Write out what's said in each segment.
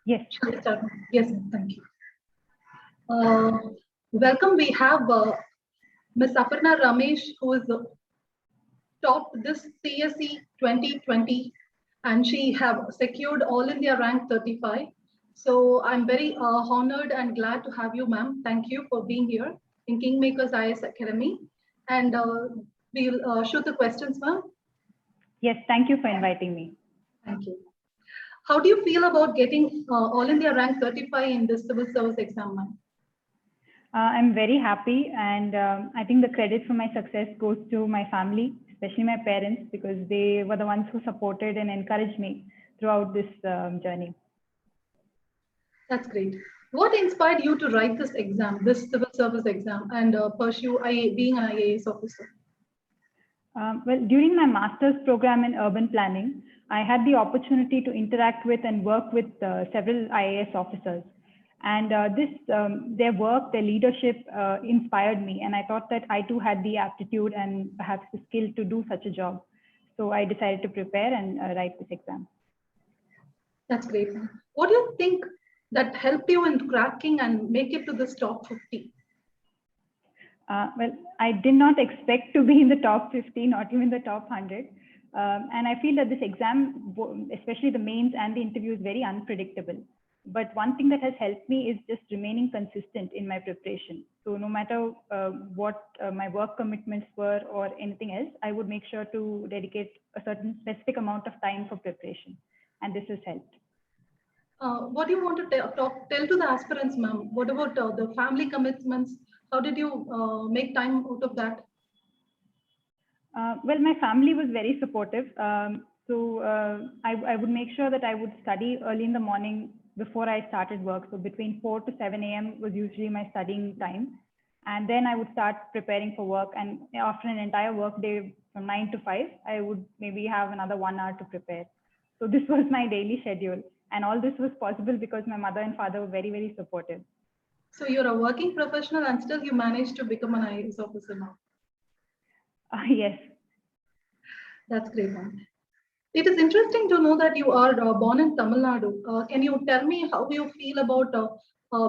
Yes. Shall we start? Yes, thank you. Welcome. We have Ms. Aparna Ramesh, who is topped this CSE 2020, and she have secured All India rank 35. So I'm very honored and glad to have you, ma'am. Thank you for being here in Kingmakers IAS Academy. And we'll shoot the questions, ma'am. Yes, thank you for inviting me. Thank you. How do you feel about getting All India rank 35 in this civil service exam, ma'am? I'm very happy, and I think the credit for my success goes to my family, especially my parents, because they were the ones who supported and encouraged me throughout this journey. That's great. What inspired you to write this exam, this civil service exam, and pursue being an IAS officer? Well, during my master's program in urban planning, I had the opportunity to interact with and work with several IAS officers. And their work, their leadership inspired me. And I thought that I too had the aptitude and perhaps the skill to do such a job. So I decided to prepare and write this exam. That's great. What do you think that helped you in cracking and make it to this top 50? Well, I did not expect to be in the top 50, not even the top 100. And I feel that this exam, especially the mains and the interview, is very unpredictable. But one thing that has helped me is just remaining consistent in my preparation. So no matter what my work commitments were or anything else, I would make sure to dedicate a certain specific amount of time for preparation. And this has helped. What do you want to tell to the aspirants, ma'am? What about the family commitments? How did you make time out of that? Well, my family was very supportive. I would make sure that I would study early in the morning before I started work. So between 4 to 7 a.m. was usually my studying time. And then I would start preparing for work. And after an entire work day from 9 to 5, I would maybe have another 1 hour to prepare. So this was my daily schedule. And all this was possible because my mother and father were very, very supportive. So you're a working professional and still you managed to become an IAS officer now. Yes. That's great, ma'am. It is interesting to know that you are born in Tamil Nadu. Can you tell me how you feel about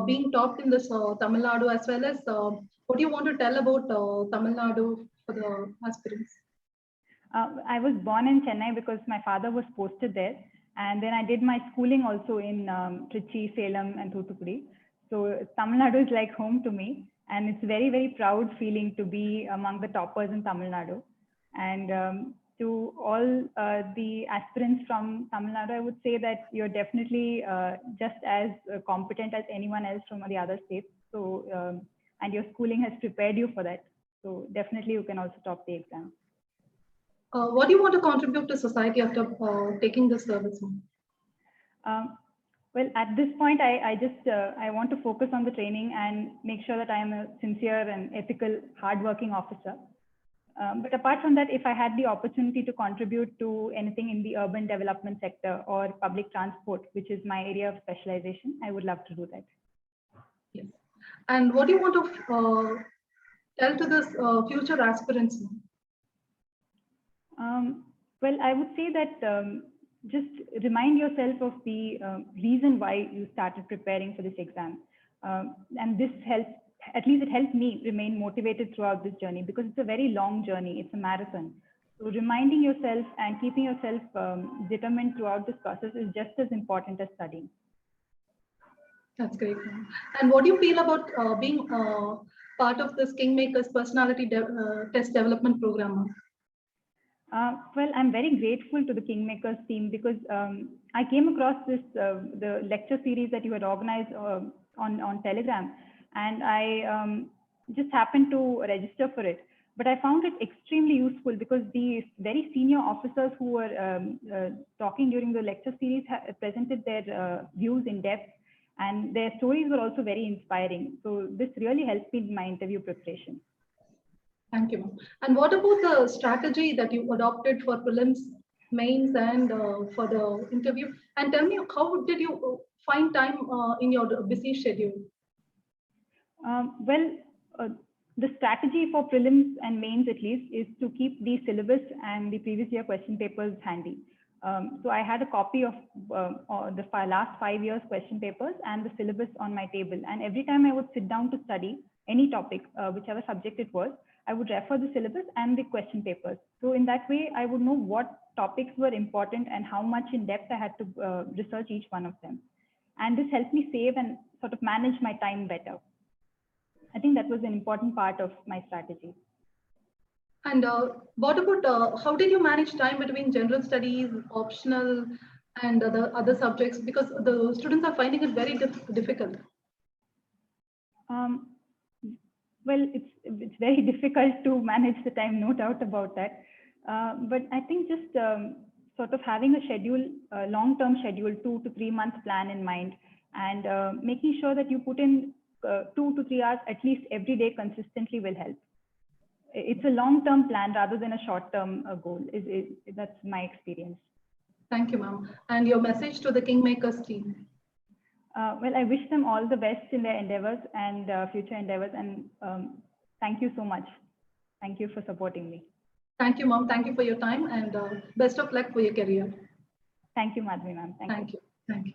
being topped in this Tamil Nadu, as well as what do you want to tell about Tamil Nadu for the aspirants? I was born in Chennai because my father was posted there. And then I did my schooling also in Trichy, Salem, and Thoothukudi. So Tamil Nadu is like home to me. And it's very, very proud feeling to be among the toppers in Tamil Nadu. And to all the aspirants from Tamil Nadu, I would say that you're definitely just as competent as anyone else from the other states. So, and your schooling has prepared you for that. So definitely you can also top the exam. What do you want to contribute to society after taking this service? Well, at this point, I want to focus on the training and make sure that I am a sincere and ethical, hardworking officer. But apart from that, if I had the opportunity to contribute to anything in the urban development sector or public transport, which is my area of specialization, I would love to do that. Yes. And what do you want to tell to this future aspirants? Well, I would say that just remind yourself of the reason why you started preparing for this exam. And this helps, at least it helped me remain motivated throughout this journey, because it's a very long journey. It's a marathon. So reminding yourself and keeping yourself determined throughout this process is just as important as studying. That's great. And what do you feel about being part of this Kingmakers personality test development program? Well, I'm very grateful to the Kingmakers team, because I came across this the lecture series that you had organized on Telegram, and I just happened to register for it. But I found it extremely useful because the very senior officers who were talking during the lecture series presented their views in depth, and their stories were also very inspiring. So this really helped me in my interview preparation. Thank you. And what about the strategy that you adopted for prelims, mains, and for the interview? And tell me, how did you find time in your busy schedule? The strategy for prelims and mains, at least, is to keep the syllabus and the previous year question papers handy. So I had a copy of the last 5 years question papers and the syllabus on my table. And every time I would sit down to study any topic, whichever subject it was, I would refer the syllabus and the question papers. So in that way, I would know what topics were important and how much in depth I had to research each one of them. And this helped me save and sort of manage my time better. I think that was an important part of my strategy. And what about how did you manage time between general studies, optional, and the other subjects? Because the students are finding it very difficult. Well, it's very difficult to manage the time, no doubt about that. But I think just sort of having a schedule, a long-term schedule, 2 to 3 month plan in mind, and making sure that you put in 2 to 3 hours at least every day consistently will help. It's a long-term plan rather than a short-term goal. That's my experience. Thank you, ma'am. And your message to the Kingmakers team? Well, I wish them all the best in their endeavors and future endeavors. And thank you so much. Thank you for supporting me. Thank you, ma'am. Thank you for your time, and best of luck for your career. Thank you, Madhvi, ma'am. Thank you. Thank you.